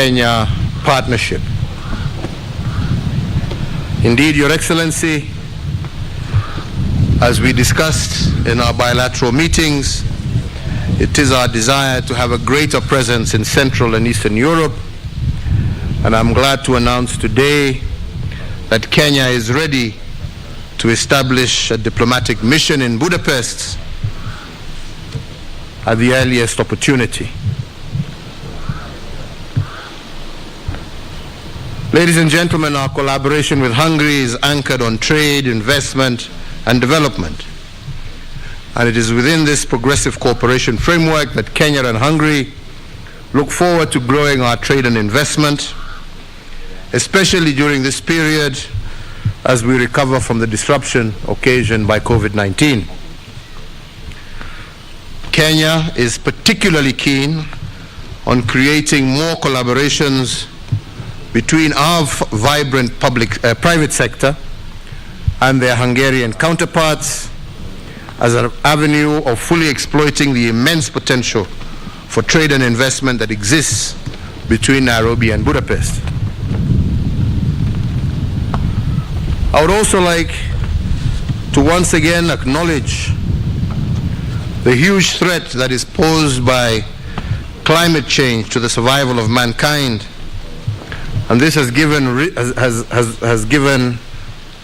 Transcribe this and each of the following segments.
Kenya partnership. Indeed, Your Excellency, as we discussed in our bilateral meetings, it is our desire to have a greater presence in Central and Eastern Europe, and I'm glad to announce today that Kenya is ready to establish a diplomatic mission in Budapest at the earliest opportunity. Ladies and gentlemen, our collaboration with Hungary is anchored on trade, investment, and development. And it is within this progressive cooperation framework that Kenya and Hungary look forward to growing our trade and investment, especially during this period as we recover from the disruption occasioned by COVID-19. Kenya is particularly keen on creating more collaborations between our vibrant private sector and their Hungarian counterparts as an avenue of fully exploiting the immense potential for trade and investment that exists between Nairobi and Budapest. I would also like to once again acknowledge the huge threat that is posed by climate change to the survival of mankind. And this has given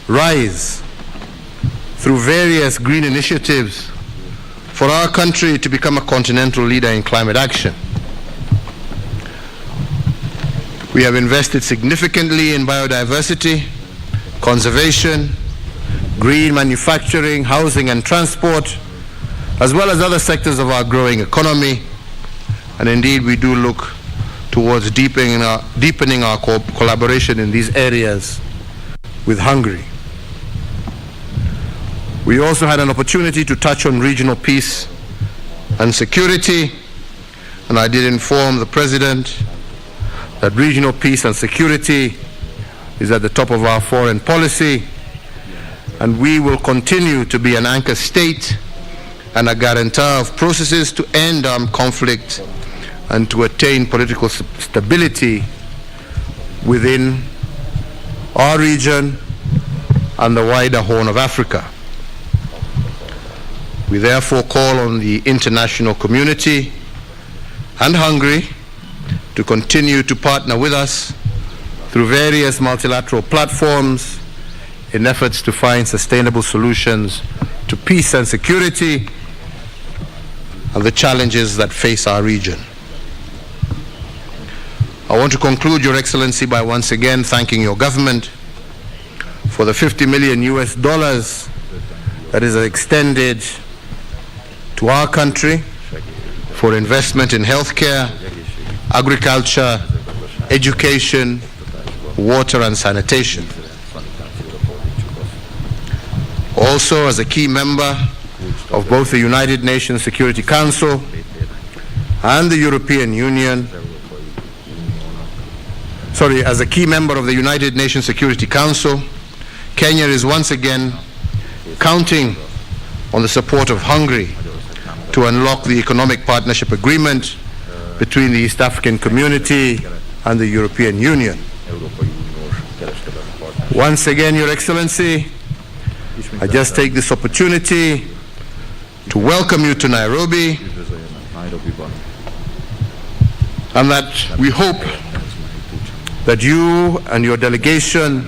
rise through various green initiatives for our country to become a continental leader in climate action. We have invested significantly in biodiversity, conservation, green manufacturing, housing and transport, as well as other sectors of our growing economy. And indeed, we do look towards deepening our collaboration in these areas with Hungary. We also had an opportunity to touch on regional peace and security, and I did inform the President that regional peace and security is at the top of our foreign policy, and we will continue to be an anchor state and a guarantor of processes to end armed conflict and to attain political stability within our region and the wider Horn of Africa. We therefore call on the international community and Hungary to continue to partner with us through various multilateral platforms in efforts to find sustainable solutions to peace and security and the challenges that face our region. I want to conclude, Your Excellency, by once again thanking your government for the $50 million that is extended to our country for investment in healthcare, agriculture, education, water and sanitation. Also, as a key member of both the United Nations Security Council and the European Union, as a key member of the United Nations Security Council, Kenya is once again counting on the support of Hungary to unlock the economic partnership agreement between the East African Community and the European Union. Once again, Your Excellency, I just take this opportunity to welcome you to Nairobi, and that we hope that you and your delegation,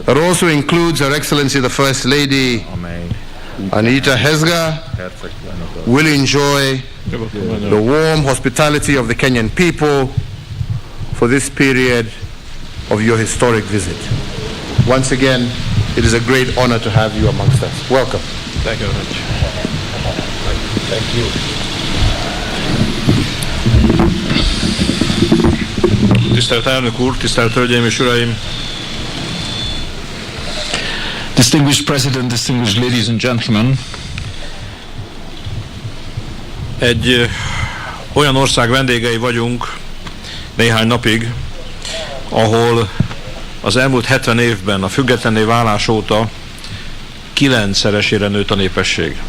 that also includes Her Excellency the First Lady Anita Hezga, will enjoy the warm hospitality of the Kenyan people for this period of your historic visit. Once again, it is a great honor to have you amongst us. Welcome. Thank you very much. Thank you. Tisztelt elnök úr, tisztelt hölgyeim és uraim! Distinguished President, distinguished ladies and gentlemen. Egy olyan ország vendégei vagyunk néhány napig, ahol az elmúlt 70 évben a függetlenné válás óta 9-szeresére nőtt a népesség.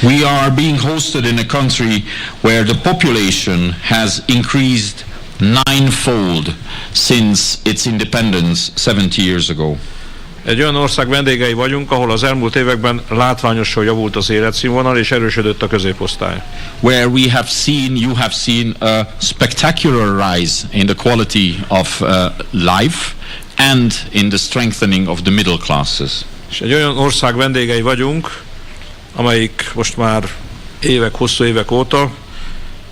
We are being hosted in a country where the population has increased ninefold since its independence 70 years ago. Egy olyan ország vendégei vagyunk, ahol az elmúlt években látványosan javult az életszínvonal és erősödött a középosztály. Where you have seen a spectacular rise in the quality of life and in the strengthening of the middle classes. És egy olyan ország vendégei vagyunk, amelyik most már hosszú évek óta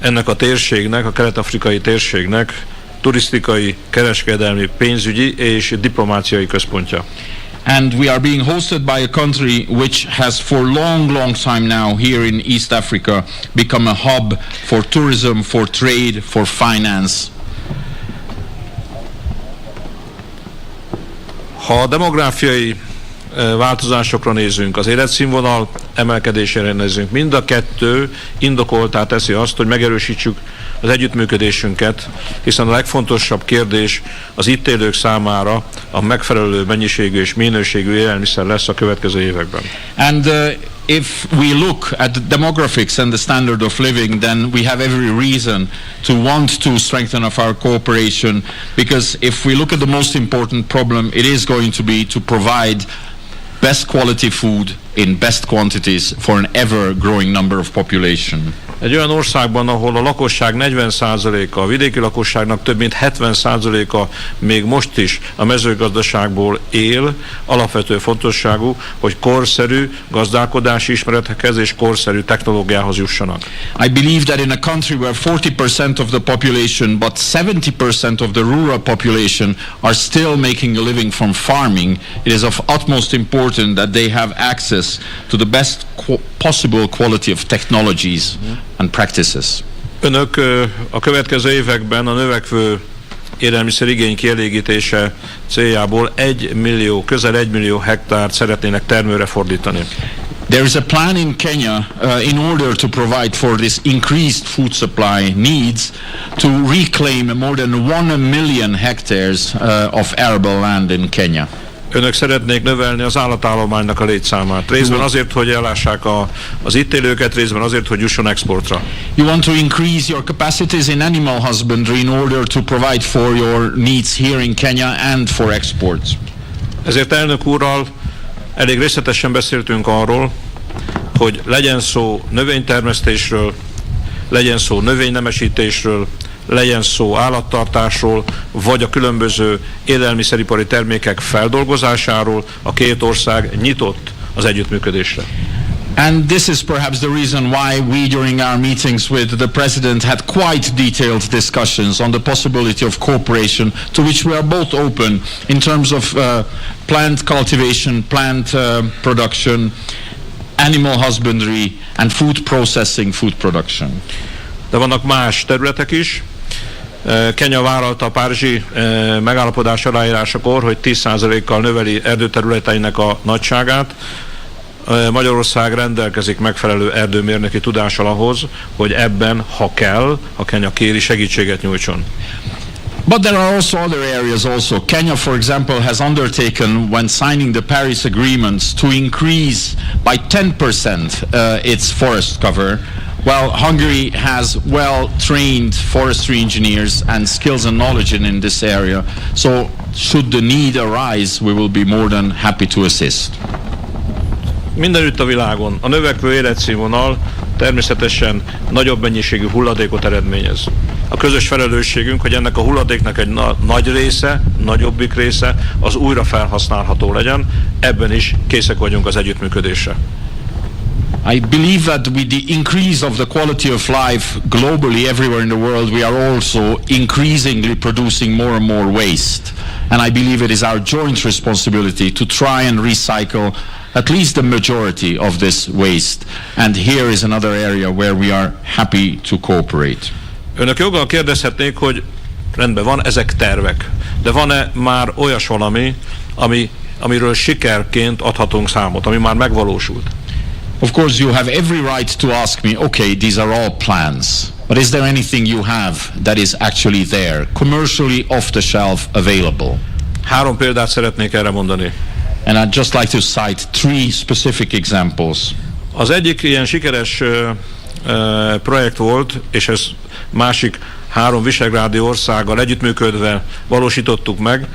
ennek a térségnek, a kelet-afrikai térségnek turisztikai, kereskedelmi, pénzügyi és diplomáciai központja. And we are being hosted by a country which has for long time now here in East Africa become a hub for tourism, for trade, for finance. Ha a demográfiai változásokra nézünk, az életszínvonal emelkedésére nézünk, mind a kettő indokoltá teszi azt, hogy megerősítsük az együttműködésünket, hiszen a legfontosabb kérdés az itt élők számára a megfelelő mennyiségű és minőségű élelmiszer lesz a következő években. And if we look at the demographics and the standard of living, then we have every reason to want to strengthen our cooperation, because if we look at the most important problem, it is going to be to provide best quality food in best quantities for an ever-growing number of population. Egy olyan országban, ahol a lakosság 40%-a, a vidéki lakosságnak több mint 70%-a még most is a mezőgazdaságból él, alapvető fontosságú, hogy korszerű gazdálkodási ismeretekhez és korszerű technológiához jussanak. I believe that in a country where 40% of the population but 70% of the rural population are still making a living from farming, it is of utmost importance that they have access to the best possible quality of technologies and practices. Önök a következő években a növekvő élelmiszerigény kielégítése céljából közel 1 millió hektárt szeretnének termőre fordítani. There is a plan in Kenya in order to provide for this increased food supply needs to reclaim more than 1 million hectares of arable land in Kenya. Önök szeretnék növelni az állatállománynak a létszámát. Részben azért, hogy ellássák az itt élőket, részben azért, hogy jusson exportra. You want to increase your capacities in animal husbandry in order to provide for your needs here in Kenya and for exports. Ezért elnök úrral elég részletesen beszéltünk arról, hogy legyen szó növénytermesztésről, legyen szó növénynemesítésről, legyen szó állattartásról, vagy a különböző élelmiszeripari termékek feldolgozásáról, a két ország nyitott az együttműködésre. And this is perhaps the reason why we, during our meetings with the President, had quite detailed discussions on the possibility of cooperation, to which we are both open in terms of plant cultivation, plant production, animal husbandry and food processing, food production. De vannak más területek is. Kenya vállalta a párizsi megállapodás aláírásakor, hogy 10%-kal növeli erdőterületeinek a nagyságát. Magyarország rendelkezik megfelelő erdőmérnöki tudással ahhoz, hogy ebben, ha kell, ha Kenya kéri, segítséget nyújtson. But there are also other areas also. Kenya, for example, has undertaken, when signing the Paris agreements, to increase by 10% its forest cover, while Hungary has well-trained forestry engineers and skills and knowledge in this area. So, should the need arise, we will be more than happy to assist. Mindenütt a világon a növekvő életszínvonal természetesen nagyobb mennyiségű hulladékot eredményez. A közös felelősségünk, hogy ennek a hulladéknak egy nagy része, nagyobbik része az újra felhasználható legyen, ebben is készek vagyunk az együttműködésre. I believe that with the increase of the quality of life globally everywhere in the world, we are also increasingly producing more and more waste. And I believe it is our joint responsibility to try and recycle at least the majority of this waste. And here is another area where we are happy to cooperate. Önök joggal kérdezhetnék, hogy rendben van, ezek tervek. De van-e már olyas valami, amiről sikerként adhatunk számot, ami már megvalósult? Of course, you have every right to ask me, okay, these are all plans, but is there anything you have that is actually there, commercially off the shelf available? 3 példát szeretnék erre mondani. And I'd just like to cite 3 specific examples. Az egyik ilyen sikeres projekt volt, és ez másik 3 visegrádi országgal együttműködve valósítottuk meg,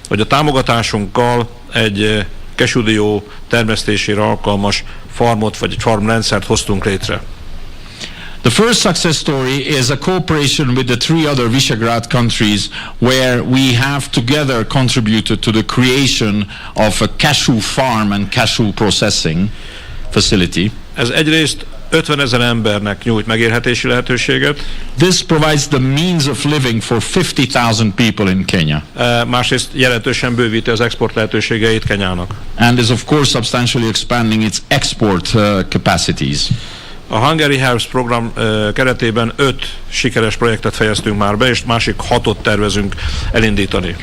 hogy a támogatásunkkal egy kesúdió termesztésére alkalmas farmot, vagy egy farmrendszert hoztunk létre. The first success story is a cooperation with the 3 other Visegrad countries where we have together contributed to the creation of a cashew farm and cashew processing facility. Ez egyrészt 50 000 embernek nyújt megélhetési lehetőséget. This provides the means of living for 50,000 people in Kenya. Másrészt jelentősen bővíti az export lehetőségeit Kenyának. And is of course substantially expanding its export capacities. A Hungary Helps program keretében 5 sikeres projektet fejeztünk már be, és másik 6-ot tervezünk elindítani.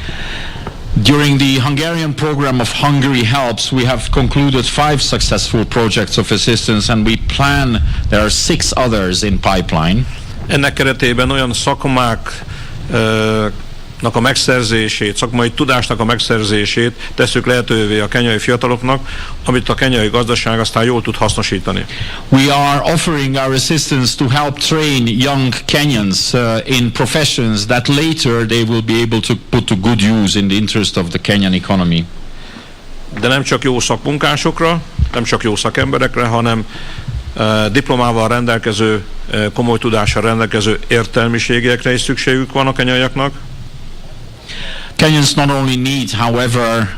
During the Hungarian program of Hungary Helps, we have concluded 5 successful projects of assistance, and we plan there are 6 others in pipeline. Ennek keretében olyan szakmáknak a megszerzését, szakmai tudásnak a megszerzését tesszük lehetővé a kenyai fiataloknak, amit a kenyai gazdaság aztán jól tud hasznosítani. We are offering our assistance to help train young Kenyans in professions that later they will be able to put to good use in the interest of the Kenyan economy. De nem csak jó szakmunkásokra, nem csak jó szakemberekre, hanem diplomával rendelkező, komoly tudással rendelkező értelmiségiekre is szükségük van a kenyaiaknak. Kenyans not only need, however,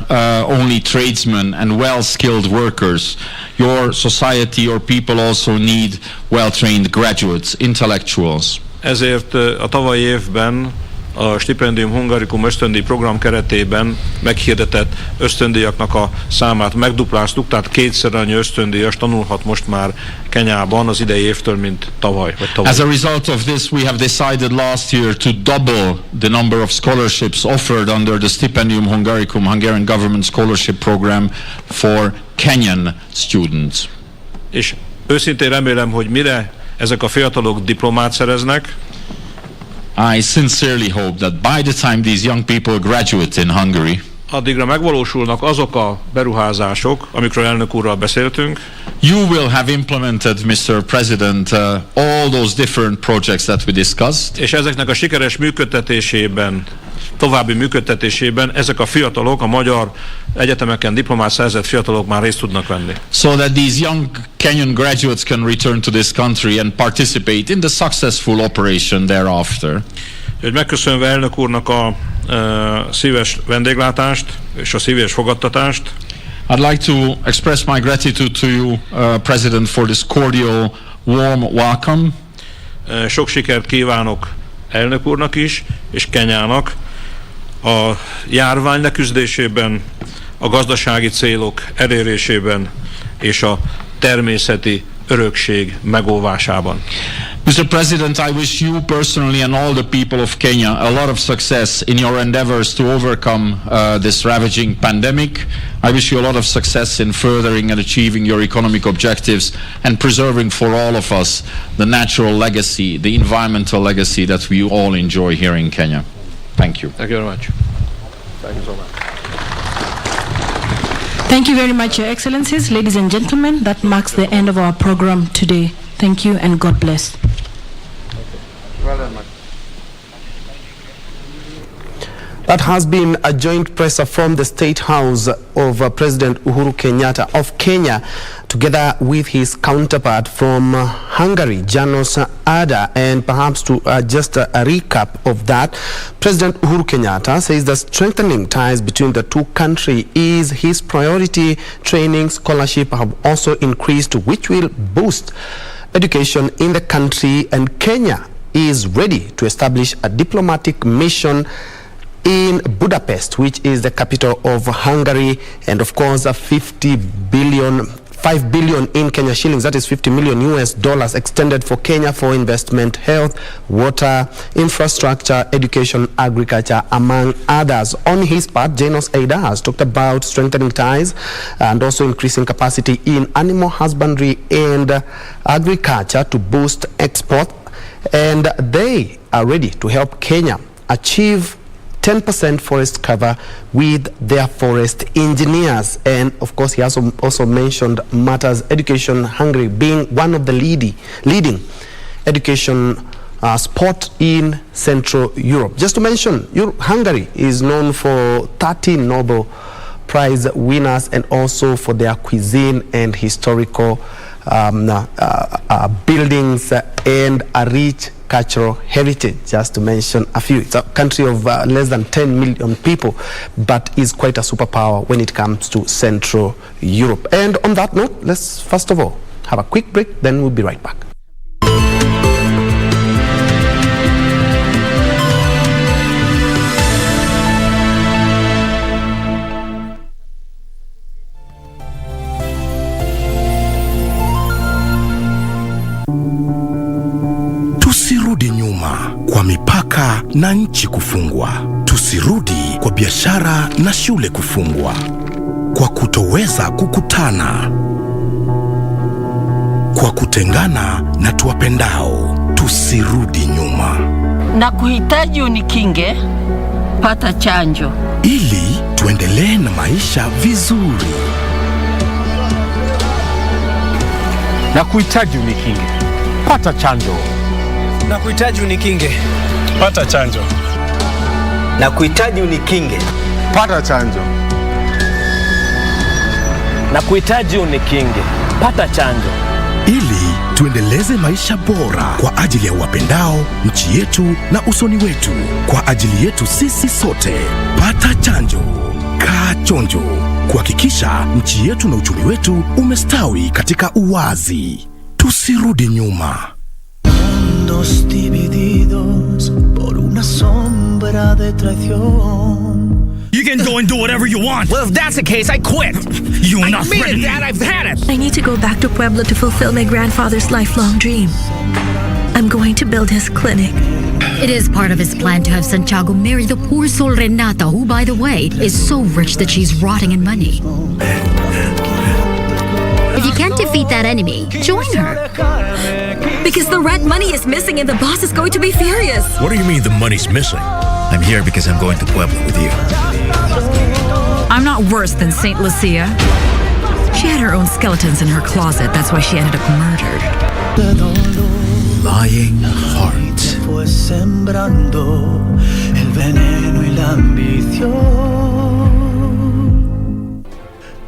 only tradesmen and well-skilled workers. Your society, your people also need well-trained graduates, intellectuals. Ezért a tavalyi évben a Stipendium Hungarikum ösztöndíj program keretében meghirdetett ösztöndíjaknak a számát megdupláztuk, tehát 2-szer annyi ösztöndíjas tanulhat most már Kenyában az idei évtől, mint tavaly. As a result of this, we have decided last year to double the number of scholarships offered under the Stipendium Hungaricum, Hungarian government scholarship program for Kenyan students. És őszintén remélem, hogy mire ezek a fiatalok diplomát szereznek, I sincerely hope that by the time these young people graduate in Hungary, addigra megvalósulnak azok a beruházások, amikről elnök úrral beszéltünk. You will have implemented, Mr. President, all those different projects that we discussed. És ezeknek a sikeres működtetésében, további működtetésében ezek a fiatalok, a magyar egyetemeken diplomát szerzett fiatalok már részt tudnak venni. So that these young Kenyan graduates can return to this country and participate in the successful operation thereafter. Hogy megköszönve elnök úrnak a szíves vendéglátást és a szíves fogadtatást. I'd like to express my gratitude to you, President, for this cordial, warm welcome. Sok sikert kívánok elnök úrnak is, és Kenyának a járvány leküzdésében, a gazdasági célok elérésében és a természeti örökség megóvásában. Mr. President, I wish you personally and all the people of Kenya a lot of success in your endeavors to overcome this ravaging pandemic. I wish you a lot of success in furthering and achieving your economic objectives and preserving for all of us the natural legacy, the environmental legacy that we all enjoy here in Kenya. Thank you. Thank you very much. Thank you so much. Thank you very much, Your Excellencies. Ladies and gentlemen, that marks the end of our program today. Thank you and God bless. That has been a joint presser from the State House of President Uhuru Kenyatta of Kenya, together with his counterpart from Hungary, Janos Ada. And perhaps to just a recap of that, President Uhuru Kenyatta says that strengthening ties between the two countries is his priority. Training, scholarship have also increased, which will boost education in the country, and Kenya is ready to establish a diplomatic mission in Budapest, which is the capital of Hungary, and of course 5 billion in Kenya shillings, that is 50 million US dollars extended for Kenya for investment, health, water, infrastructure, education, agriculture, among others. On his part, Janos Ada has talked about strengthening ties and also increasing capacity in animal husbandry and agriculture to boost export, and they are ready to help Kenya achieve 10% forest cover with their forest engineers. And of course, he also mentioned matters education, Hungary being one of the leading education spot in Central Europe. Just to mention, Hungary is known for 13 Nobel Prize winners and also for their cuisine and historical buildings and a rich cultural heritage, just to mention a few. It's a country of less than 10 million people, but is quite a superpower when it comes to Central Europe. And on that note, let's first of all have a quick break, then we'll be right back. Tusirudi nyuma kwa mipaka na nchi kufungwa. Tusirudi kwa biashara na shule kufungwa. Kwa kutoweza kukutana. Kwa kutengana na tuwapendao. Tusirudi nyuma. Na kuhitaji unikinge, pata chanjo. Ili tuendelee na maisha vizuri. Na kuhitaji unikinge, pata chanjo. Na kuhitaji unikinge, pata chanjo. Na kuhitaji unikinge, pata chanjo. Na kuhitaji unikinge, pata chanjo. Ili tuendeleze maisha bora kwa ajili ya wapendao, nchi yetu na usoni wetu. Kwa ajili yetu sisi sote. Pata chanjo. Kaa chonjo. Kuhakikisha nchi yetu na uchumi wetu umestawi katika uwazi. Tusirudi nyuma. Mundos divididos por una sombra de traición. You can go and do whatever you want. Well, if that's the case, I quit. You're not ready. I ready. made it, Dad. I've had it. I need to go back to Pueblo to fulfill my grandfather's lifelong dream. I'm going to build his clinic. It is part of his plan to have Santiago marry the poor soul Renata, who, by the way, is so rich that she's rotting in money. If you can't defeat that enemy, join her. Because the rent money is missing and the boss is going to be furious. What do you mean the money's missing? I'm here because I'm going to Pueblo with you. I'm not worse than Saint Lucia. She had her own skeletons in her closet. That's why she ended up murdered. Lying heart. Fue sembrando el veneno y la ambición.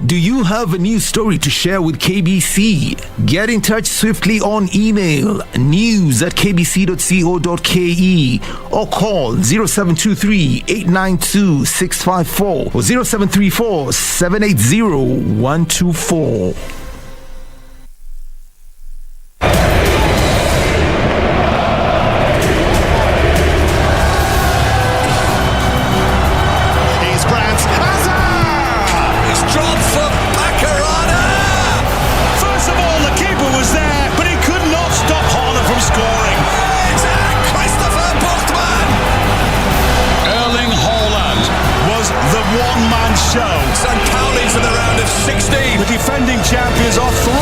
Do you have a new story to share with KBC? Get in touch swiftly on email news@kbc.co.ke or call 0723-892-654 or 0734-780-124. Champions are through.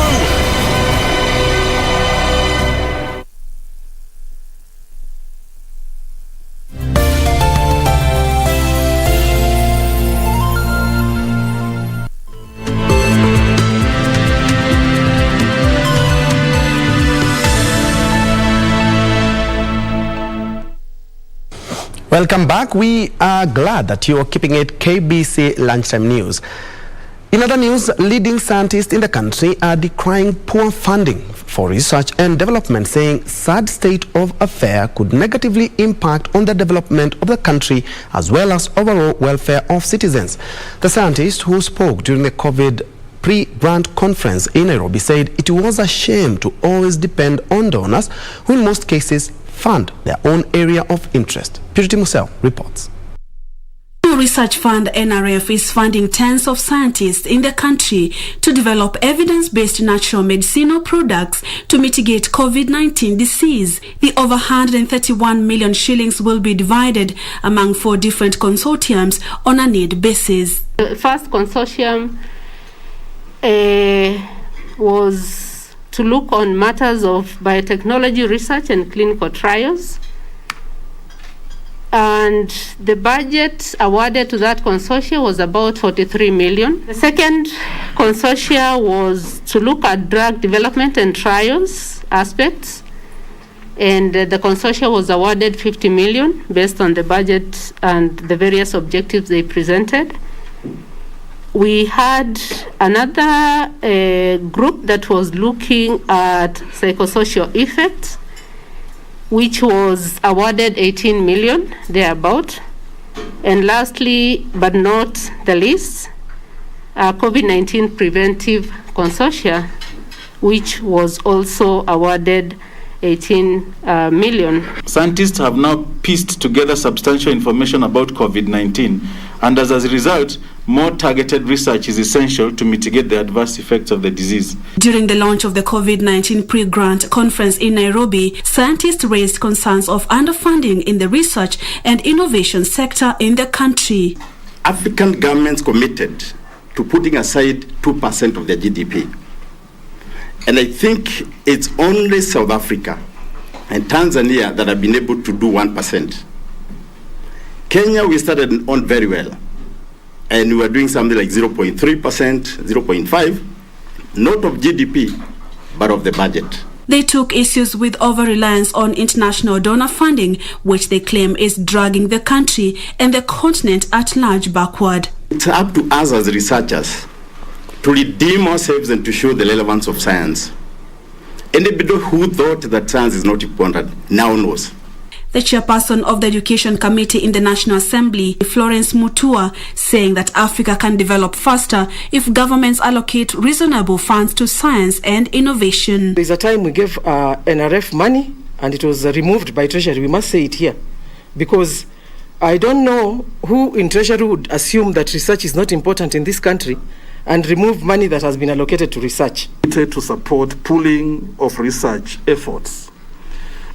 Welcome back. We are glad that you are keeping it KBC Lunchtime News. In other news, leading scientists in the country are decrying poor funding for research and development, saying sad state of affairs could negatively impact on the development of the country as well as overall welfare of citizens. The scientists who spoke during the COVID pre-grant conference in Nairobi said it was a shame to always depend on donors who in most cases fund their own area of interest. Purity Musel reports. Research Fund NRF is funding tens of scientists in the country to develop evidence-based natural medicinal products to mitigate COVID-19 disease. The over 131 million shillings will be divided among 4 different consortiums on a need basis. The first consortium was to look on matters of biotechnology research and clinical trials. and the budget awarded to that consortia was about 43 million. The second consortia was to look at drug development and trials aspects, and the consortia was awarded 50 million based on the budget and the various objectives they presented. We had another group that was looking at psychosocial effects, which was awarded 18 million thereabout. And lastly, but not the least, COVID-19 preventive consortia, which was also awarded 18 million. Scientists have now pieced together substantial information about COVID-19, and as a result, more targeted research is essential to mitigate the adverse effects of the disease. During the launch of the COVID-19 pre-grant conference in Nairobi, scientists raised concerns of underfunding in the research and innovation sector in the country. African governments committed to putting aside 2% of their GDP. And I think it's only South Africa and Tanzania that have been able to do 1%. Kenya, we started on very well. And we were doing something like 0.3%, 0.5%, not of GDP, but of the budget. They took issues with over-reliance on international donor funding, which they claim is dragging the country and the continent at large backward. It's up to us as researchers to redeem ourselves and to show the relevance of science. Anybody who thought that science is not important now knows. The chairperson of the Education Committee in the National Assembly, Florence Mutua, saying that Africa can develop faster if governments allocate reasonable funds to science and innovation. There's a time we gave NRF money and it was removed by Treasury. We must say it here, because I don't know who in Treasury would assume that research is not important in this country and remove money that has been allocated to research. To support pooling of research efforts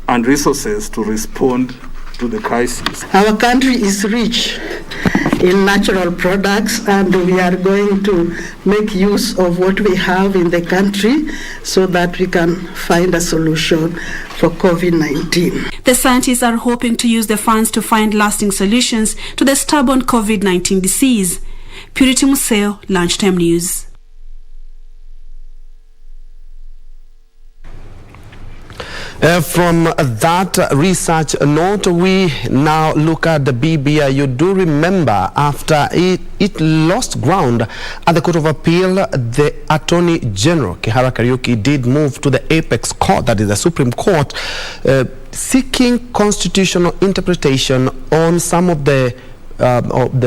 and resources to respond to the crisis. Our country is rich in natural products, and we are going to make use of what we have in the country so that we can find a solution for COVID-19. The scientists are hoping to use the funds to find lasting solutions to the stubborn COVID-19 disease. Purity Museo, Lunchtime News. From that research note, we now look at the BBI. You do remember after it lost ground at the Court of Appeal, the Attorney General, Kihara Kariuki, did move to the Apex Court, that is the Supreme Court, seeking constitutional interpretation on some of the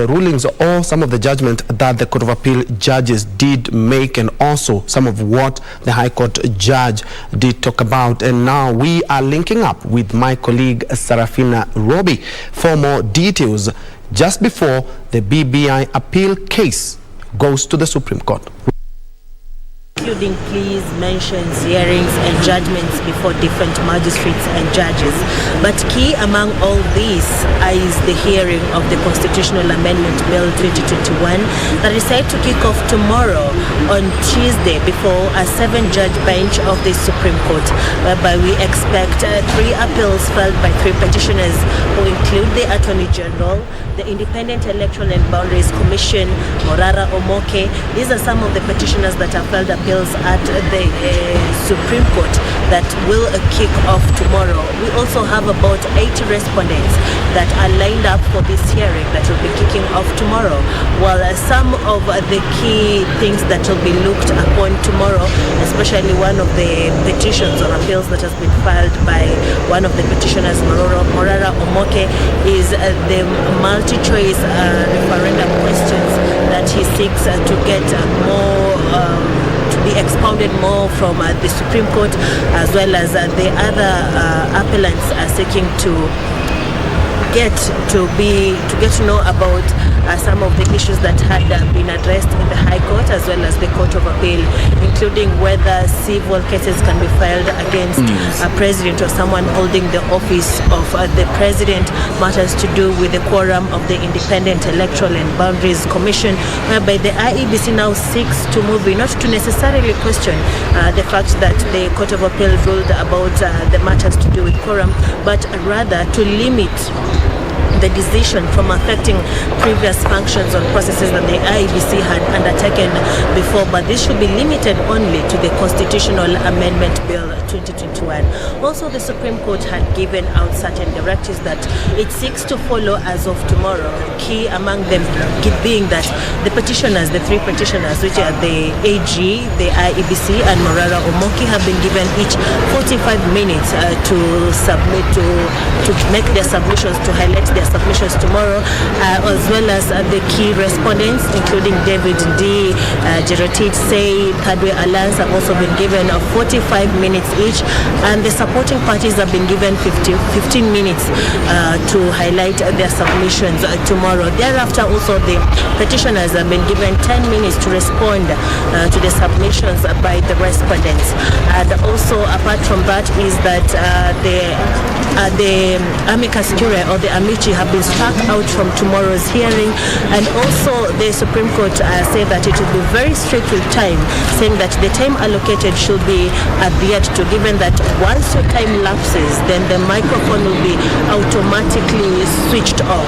rulings or some of the judgment that the Court of Appeal judges did make, and also some of what the High Court judge did talk about. And now we are linking up with my colleague Sarafina Robi for more details just before the BBI appeal case goes to the Supreme Court. Including pleas, mentions, hearings and judgments before different magistrates and judges. But key among all these is the hearing of the Constitutional Amendment Bill 2021 that is set to kick off tomorrow on Tuesday before a 7-judge bench of the Supreme Court, whereby we expect 3 appeals filed by 3 petitioners who include the Attorney General, the Independent Electoral and Boundaries Commission, Morara Omoke. These are some of the petitioners that have filed appeals at the Supreme Court that will kick off tomorrow. We also have about 80 respondents that are lined up for this hearing that will be kicking off tomorrow. While some of the key things that will be looked upon tomorrow, especially one of the petitions or appeals that has been filed by one of the petitioners, Morara Omoke, is the multi-choice referendum questions that he seeks to get more to be expounded more from the Supreme Court, as well as the other appellants are seeking to get to know about some of the issues that had been addressed in the High Court as well as the Court of Appeal, including whether civil cases can be filed against a president or someone holding the office of the president, matters to do with the quorum of the Independent Electoral and Boundaries Commission, whereby the IEBC now seeks to move in, not to necessarily question the fact that the Court of Appeal ruled about the matters to do with quorum, but rather to limit the decision from affecting previous functions or processes that the IEBC had undertaken before, but this should be limited only to the Constitutional Amendment Bill 2021. Also, the Supreme Court had given out certain directives that it seeks to follow as of tomorrow. Key among them being that the petitioners, the three petitioners, which are the AG, the IEBC, and Morara Omoki, have been given each 45 minutes to submit, to make their submissions, to highlight their submissions tomorrow, as well as the key respondents, including David D, Jerotit Say, Kadwe Alliance, have also been given 45 minutes each, and the supporting parties have been given 15 minutes to highlight their submissions tomorrow. Thereafter, also the petitioners have been given 10 minutes to respond to the submissions by the respondents. And also, apart from that, is that the amicus curiae or the amici have been struck out from tomorrow's hearing, and also the Supreme Court said that it will be very strict with time, saying that the time allocated should be adhered to, given that once your time lapses, then the microphone will be automatically switched off.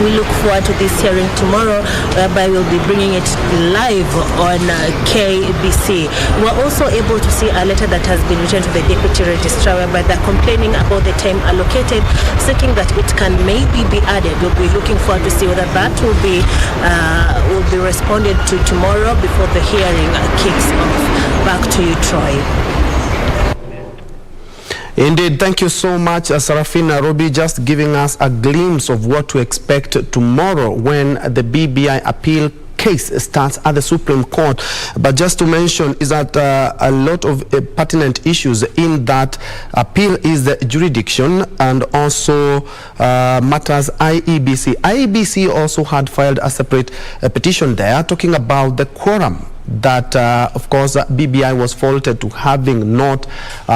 We look forward to this hearing tomorrow, whereby we'll be bringing it live on KBC. We're also able to see a letter that has been written to the Deputy Registrar, whereby they're complaining about the time allocated, seeking that it can maybe be added. We'll be looking forward to see whether that will be responded to tomorrow before the hearing kicks off. Back to you, Troy. Indeed, thank you so much, Sarafina Robi, just giving us a glimpse of what to expect tomorrow when the BBI appeal case starts at the Supreme Court. But just to mention is that a lot of pertinent issues in that appeal is the jurisdiction and also matters IEBC. IEBC also had filed a separate petition there talking about the quorum that, of course, BBI was faulted to having not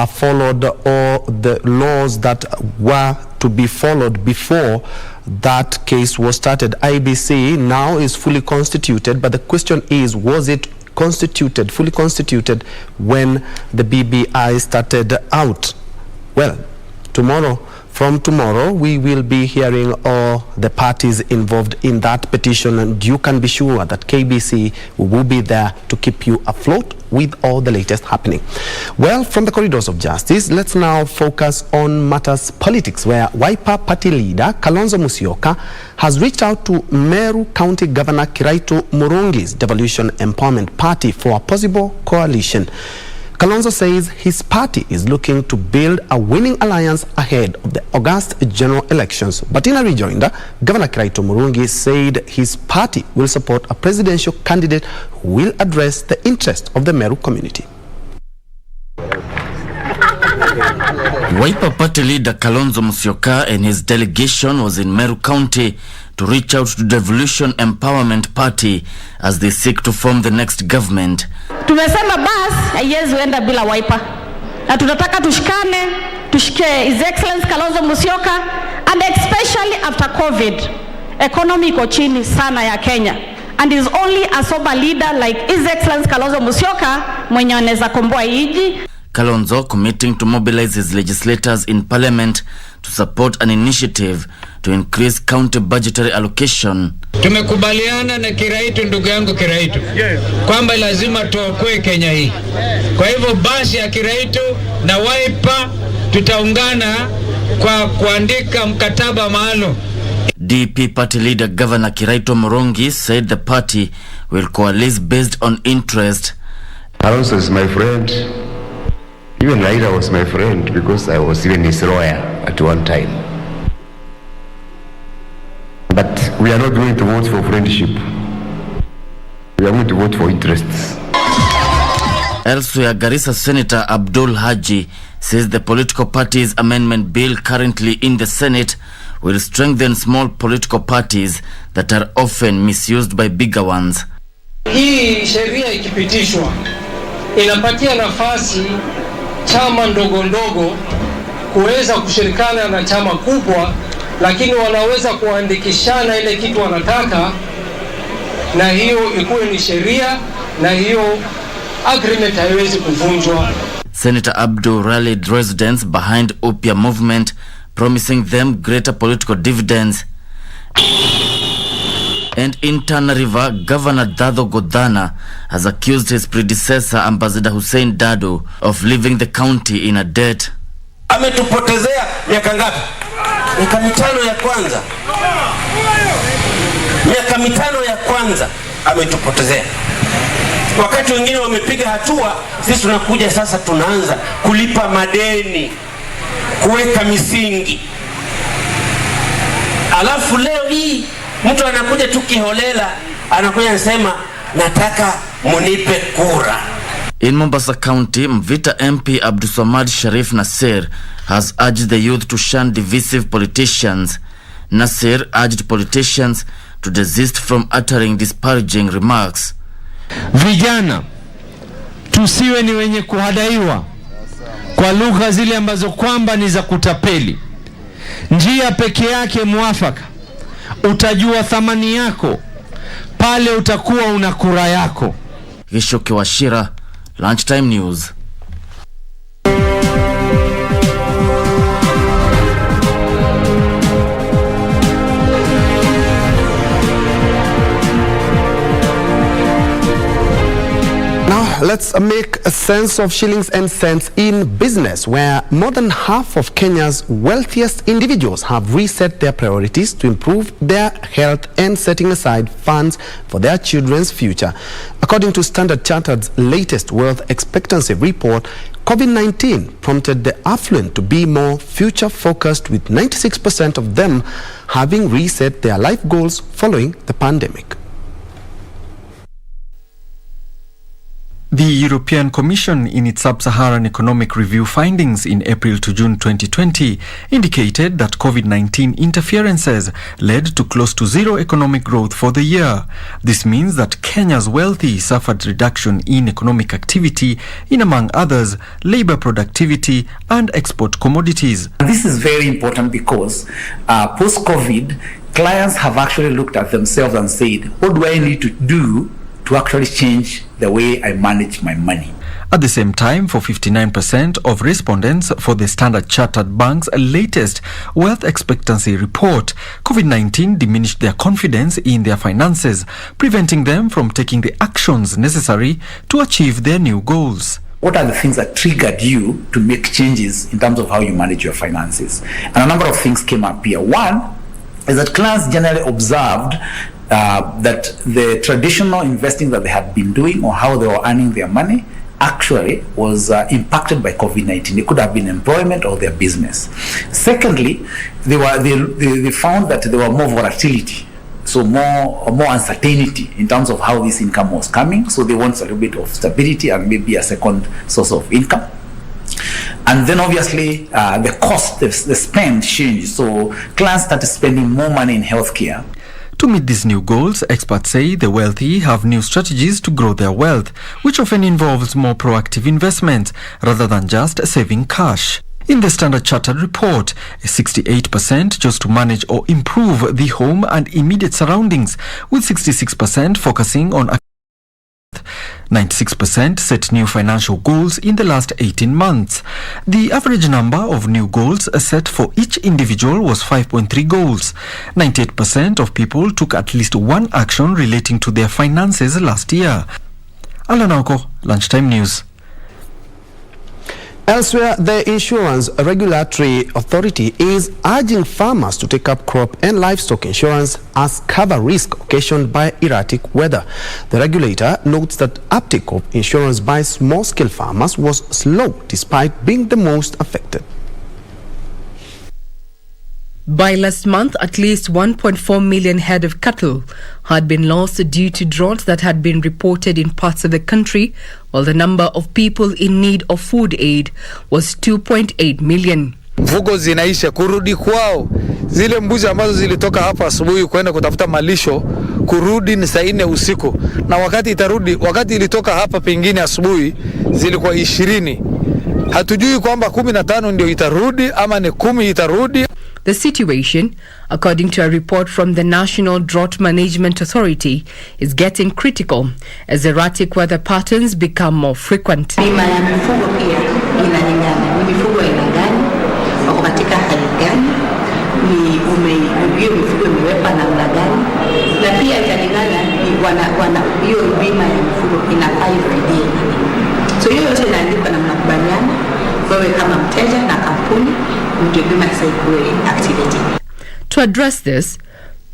followed all the laws that were to be followed before that case was started. IEBC now is fully constituted, but the question is, was it constituted, fully constituted, when the BBI started out? Well, from tomorrow, we will be hearing all the parties involved in that petition, and you can be sure that KBC will be there to keep you afloat with all the latest happening. Well, from the corridors of justice, let's now focus on matters politics, where Wiper Party leader Kalonzo Musyoka has reached out to Meru County Governor Kiraito Murungi's Devolution Empowerment Party for a possible coalition. Kalonzo says his party is looking to build a winning alliance ahead of the August general elections. But in a rejoinder, Governor Kiraito Murungi said his party will support a presidential candidate who will address the interests of the Meru community. Wiper Party leader Kalonzo Musyoka and his delegation was in Meru County to reach out to Devolution Empowerment Party as they seek to form the next government. Tumesema bas haiwezi enda bila Wiper. Na tunataka tushikane, tushike His Excellency Kalonzo Musyoka, and especially after COVID, economy iko chini sana ya Kenya. And is only a sober leader like His Excellency Kalonzo Musyoka mwenye anaweza komboa hiji. Kalonzo committing to mobilize his legislators in parliament to support an initiative to increase county budgetary allocation. Tumekubaliana na Kiraito, ndugu yangu Kiraito, kwamba lazima tuokoe Kenya hii. Kwa hivyo basi ya Kiraito na Wiper tutaungana kwa kuandika mkataba maalum. DP party leader Governor Kiraito Murungi said the party will coalesce based on interest. Kalonzo is my friend. Even Raila was my friend because I was even his lawyer at one time. But we are not going to vote for friendship. We are going to vote for interests. Elsewhere, Garissa Senator Abdul Haji says the political parties amendment bill currently in the Senate will strengthen small political parties that are often misused by bigger ones. Hii sheria ikipitishwa inapatia nafasi chama ndogo ndogo kuweza kushirikana na chama kubwa, lakini wanaweza kuandikishana ile kitu wanataka, na hiyo ikuwe ni sheria, na hiyo agreement haiwezi kuvunjwa. Senator Abdul rallied residents behind Opium movement, promising them greater political dividends. And in Tana River, Governor Dado Godana has accused his predecessor, Ambassador Hussein Dado, of leaving the county in a debt. Ametupotezea miaka ngapi? Miaka mitano ya kwanza. Miaka mitano ya kwanza ametupotezea. Wakati wengine wamepiga hatua, sisi tunakuja sasa tunaanza kulipa madeni, kuweka misingi. Alafu leo hii mtu anakuja tu kiholela, anakuja anasema nataka munipe kura. In Mombasa County, Mvita MP Abdulsamad Sharif Nasir has urged the youth to shun divisive politicians. Nasir urged politicians to desist from uttering disparaging remarks. Vijana, tusiwe ni wenye kuhadaiwa kwa lugha zile ambazo kwamba ni za kutapeli. Njia peke yake mwafaka utajua thamani yako pale utakuwa una kura yako. Gishoke Washira, Lunchtime News. Now, let's make a sense of shillings and cents in business, where more than half of Kenya's wealthiest individuals have reset their priorities to improve their health and setting aside funds for their children's future. According to Standard Chartered's latest wealth expectancy report, COVID-19 prompted the affluent to be more future-focused, with 96% of them having reset their life goals following the pandemic. The European Commission, in its Sub-Saharan Economic Review findings in April to June 2020, indicated that COVID-19 interferences led to close to zero economic growth for the year. This means that Kenya's wealthy suffered reduction in economic activity in, among others, labor productivity and export commodities. This is very important because post-COVID, clients have actually looked at themselves and said, what do I need to do to actually change the way I manage my money? At the same time, for 59% of respondents for the Standard Chartered Bank's latest wealth expectancy report, COVID-19 diminished their confidence in their finances, preventing them from taking the actions necessary to achieve their new goals. What are the things that triggered you to make changes in terms of how you manage your finances? And a number of things came up here. One is that clients generally observed that the traditional investing that they had been doing, or how they were earning their money, actually was impacted by COVID-19. It could have been employment or their business. Secondly, they found that there were more volatility, so more uncertainty in terms of how this income was coming. So they want a little bit of stability and maybe a second source of income. And then obviously the cost, the spend changed. So clients started spending more money in healthcare. To meet these new goals, experts say the wealthy have new strategies to grow their wealth, which often involves more proactive investments rather than just saving cash. In the Standard Chartered report, 68% chose to manage or improve the home and immediate surroundings, with 66% focusing on 96% set new financial goals in the last 18 months. The average number of new goals set for each individual was 5.3 goals. 98% of people took at least one action relating to their finances last year. Alanoko, Lunchtime News. Elsewhere, the Insurance Regulatory Authority is urging farmers to take up crop and livestock insurance as cover risk occasioned by erratic weather. The regulator notes that uptake of insurance by small-scale farmers was slow despite being the most affected. By last month, at least 1.4 million head of cattle had been lost due to drought that had been reported in parts of the country, while the number of people in need of food aid was 2.8 million. Mfugo zinaisha, kurudi kwao, zile mbuzi ambazo zilitoka hapa asubuhi kwenda kutafuta malisho, kurudi ni saa 4 usiku, na wakati ilitoka hapa pengine asubuhi zilikuwa 20. Hatujui kwamba 15 ndio itarudi ama ni 10 itarudi. The situation, according to a report from the National Drought Management Authority, is getting critical as erratic weather patterns become more frequent. Bima ya mifugo pia inalingana. Ni mifugo aina gani? Wako katika hali gani? hiyo mifugo imewekwa namna gani, na pia italingana hiyo bima ya mifugo inafaa ifikie nini. So hiyo yote inaandikwa na mnakubaliana wewe kama mteja na kampuni, ndio bima sasa ikuwe activated. To address this,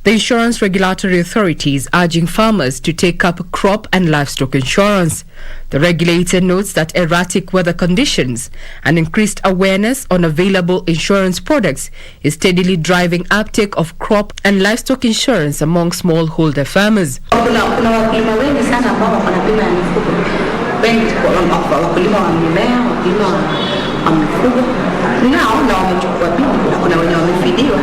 the insurance regulatory authority is urging farmers to take up crop and livestock insurance. The regulator notes that erratic weather conditions and increased awareness on available insurance products is steadily driving uptake of crop and livestock insurance among smallholder farmers. Kuna wakulima wengi sana ambao wana bima ya mifugo. Wengi wakulima wa mimea, wakulima wa mifugo. Nao na wamechukua bima, kuna wenye wamefidiwa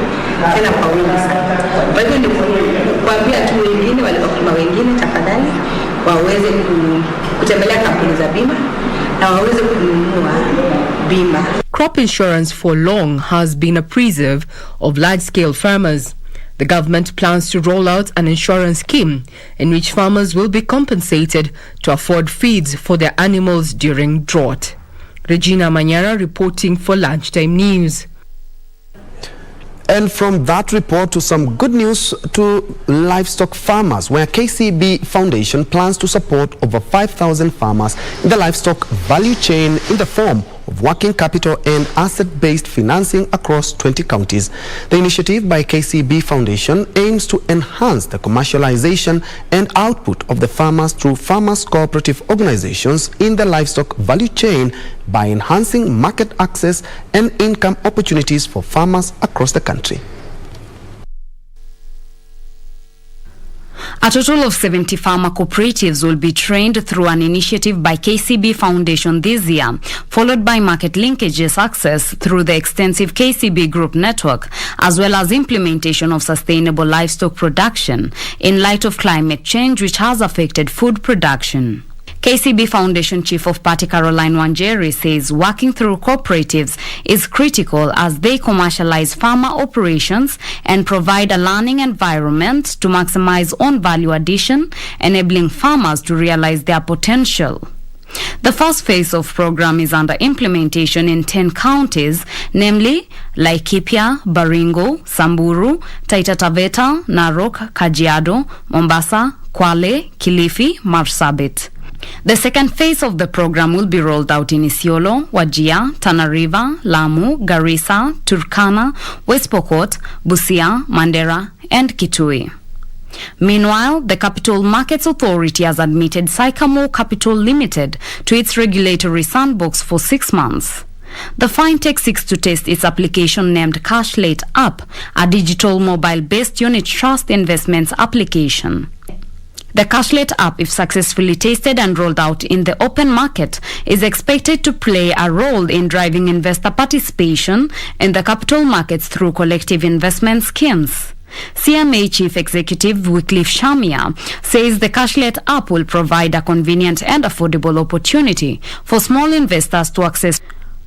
tena kwa wingi sana. Kwa hivyo ni kuambia tu wengine, wale wakulima wengine, tafadhali waweze kutembelea kampuni za bima na waweze kununua bima. Crop insurance for long has been a preserve of large-scale farmers. The government plans to roll out an insurance scheme in which farmers will be compensated to afford feeds for their animals during drought. Regina Manyara reporting for Lunchtime News. And from that report to some good news to livestock farmers, where KCB Foundation plans to support over 5,000 farmers in the livestock value chain in the form of working capital and asset-based financing across 20 counties. The initiative by KCB Foundation aims to enhance the commercialization and output of the farmers through farmers' cooperative organizations in the livestock value chain by enhancing market access and income opportunities for farmers across the country. A total of 70 farmer cooperatives will be trained through an initiative by KCB Foundation this year, followed by market linkages access through the extensive KCB Group network, as well as implementation of sustainable livestock production in light of climate change which has affected food production. KCB Foundation Chief of Party Caroline Njue says working through cooperatives is critical as they commercialize farmer operations and provide a learning environment to maximize own value addition, enabling farmers to realize their potential. The first phase of program is under implementation in 10 counties, namely Laikipia, Baringo, Samburu, Taita Taveta, Narok, Kajiado, Mombasa, Kwale, Kilifi, Marsabit. The second phase of the program will be rolled out in Isiolo, Wajir, Tana River, Lamu, Garissa, Turkana, West Pokot, Busia, Mandera, and Kitui. Meanwhile, the Capital Markets Authority has admitted Sycamore Capital Limited to its regulatory sandbox for 6 months. The fintech seeks to test its application named Cashlate App, a digital mobile-based unit trust investments application. The Cashlate app, if successfully tested and rolled out in the open market, is expected to play a role in driving investor participation in the capital markets through collective investment schemes. CMA Chief Executive Wycliffe Shamia says the Cashlate app will provide a convenient and affordable opportunity for small investors to access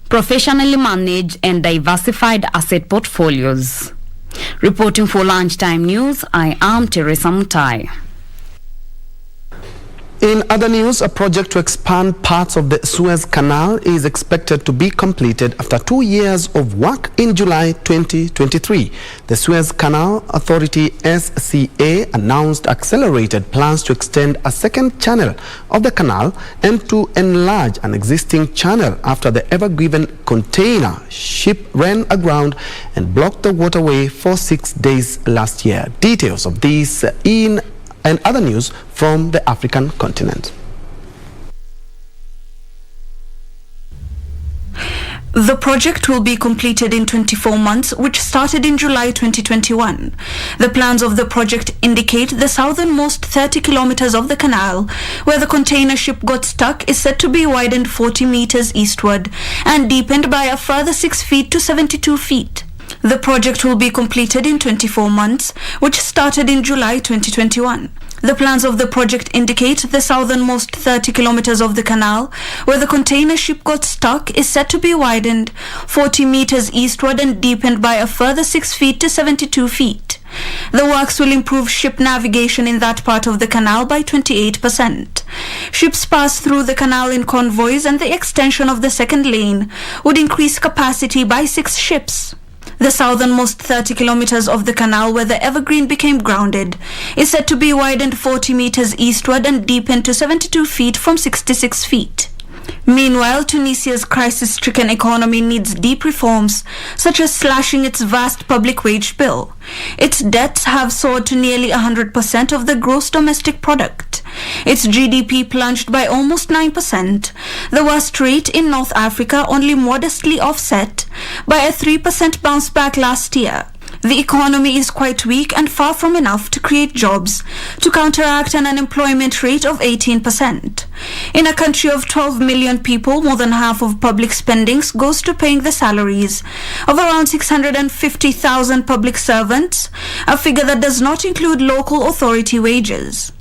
professionally managed and diversified asset portfolios. Reporting for Lunchtime News, I am Teresa Mutai. In other news, a project to expand parts of the SUEZ Canal is expected to be completed after 2 years of work in July 2023. The SUEZ Canal Authority SCA announced accelerated plans to extend a second channel of the canal and to enlarge an existing channel after the Ever Given container ship ran aground and blocked the waterway for 6 days last year. Details of this in and other news from the African continent. The project will be completed in 24 months, which started in July 2021. The plans of the project indicate the southernmost 30 kilometers of the canal, where the container ship got stuck, is set to be widened 40 meters eastward and deepened by a further 6 feet to 72 feet. The project will be completed in 24 months, which started in July 2021. The plans of the project indicate the southernmost 30 kilometers of the canal, where the container ship got stuck, is set to be widened 40 meters eastward and deepened by a further 6 feet to 72 feet. The works will improve ship navigation in that part of the canal by 28%. Ships pass through the canal in convoys, and the extension of the second lane would increase capacity by 6 ships. The southernmost 30 kilometers of the canal where the Evergreen became grounded is said to be widened 40 meters eastward and deepened to 72 feet from 66 feet. Meanwhile, Tunisia's crisis-stricken economy needs deep reforms, such as slashing its vast public wage bill. Its debts have soared to nearly 100% of the gross domestic product. Its GDP plunged by almost 9%, the worst rate in North Africa only modestly offset by a 3% bounce back last year. The economy is quite weak and far from enough to create jobs to counteract an unemployment rate of 18%. In a country of 12 million people, more than half of public spendings goes to paying the salaries of around 650,000 public servants, a figure that does not include local authority wages.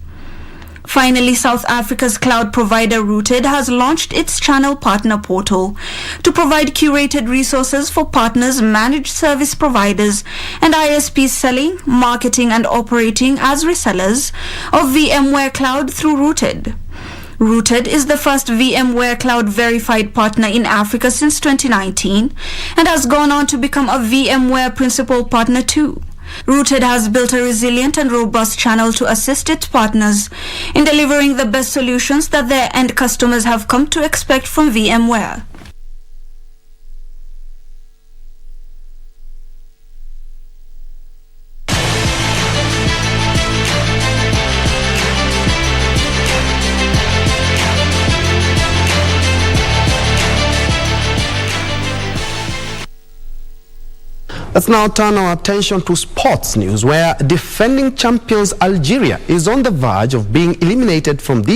Finally, South Africa's cloud provider Rooted has launched its channel partner portal to provide curated resources for partners, managed service providers and ISPs selling, marketing and operating as resellers of VMware Cloud through Rooted. Rooted is the first VMware Cloud verified partner in Africa since 2019 and has gone on to become a VMware principal partner too. Rooted has built a resilient and robust channel to assist its partners in delivering the best solutions that their end customers have come to expect from VMware. Let's now turn our attention to sports news, where defending champions Algeria is on the verge of being eliminated from the